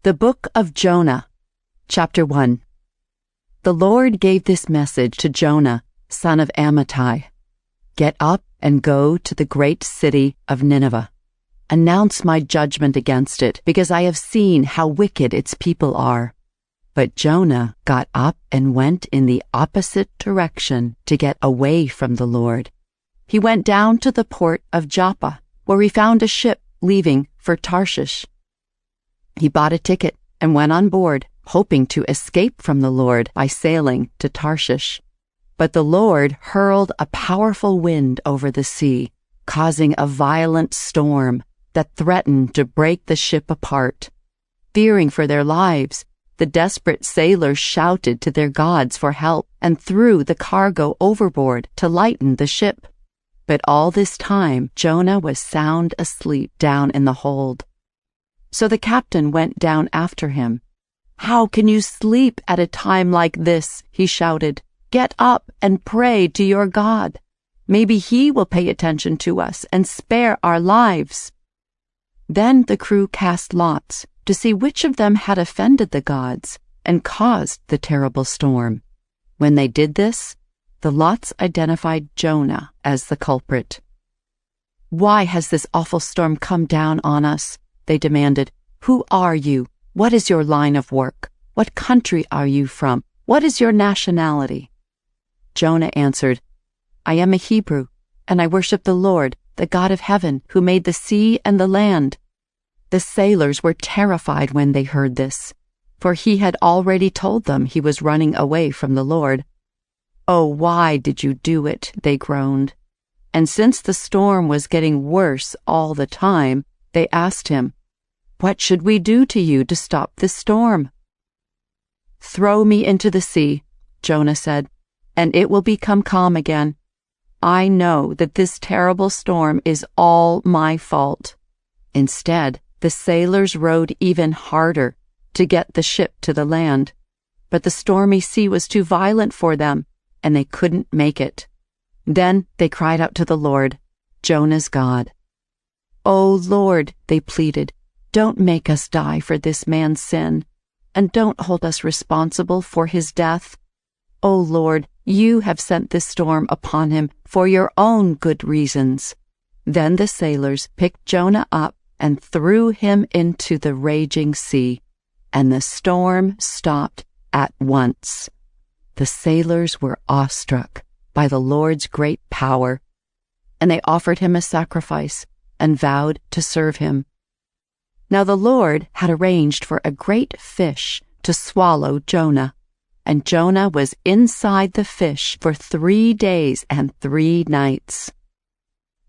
The Book of Jonah, Chapter 1. The Lord gave this message to Jonah, son of Amittai. Get up and go to the great city of Nineveh. Announce my judgment against it, because I have seen how wicked its people are. But Jonah got up and went in the opposite direction to get away from the Lord. He went down to the port of Joppa, where he found a ship leaving for Tarshish. He bought a ticket and went on board, hoping to escape from the Lord by sailing to Tarshish. But the Lord hurled a powerful wind over the sea, causing a violent storm that threatened to break the ship apart. Fearing for their lives, the desperate sailors shouted to their gods for help and threw the cargo overboard to lighten the ship. But all this time, Jonah was sound asleep down in the hold. So the captain went down after him. "How can you sleep at a time like this?" he shouted. "Get up and pray to your God. Maybe he will pay attention to us and spare our lives." Then the crew cast lots to see which of them had offended the gods and caused the terrible storm. When they did this, the lots identified Jonah as the culprit. "Why has this awful storm come down on us?" they demanded. "Who are you? What is your line of work? What country are you from? What is your nationality?" Jonah answered, "I am a Hebrew, and I worship the Lord, the God of heaven, who made the sea and the land." The sailors were terrified when they heard this, for he had already told them he was running away from the Lord. "Oh, why did you do it?" they groaned. And since the storm was getting worse all the time, they asked him, "What should we do to you to stop this storm?" "Throw me into the sea," Jonah said, "and it will become calm again. I know that this terrible storm is all my fault." Instead, the sailors rowed even harder to get the ship to the land, but the stormy sea was too violent for them, and they couldn't make it. Then they cried out to the Lord, Jonah's God. "Oh Lord," they pleaded, "don't make us die for this man's sin, and don't hold us responsible for his death. Oh Lord, you have sent this storm upon him for your own good reasons." Then the sailors picked Jonah up and threw him into the raging sea, and the storm stopped at once. The sailors were awestruck by the Lord's great power, and they offered him a sacrifice and vowed to serve him. Now the Lord had arranged for a great fish to swallow Jonah, and Jonah was inside the fish for 3 days and 3 nights.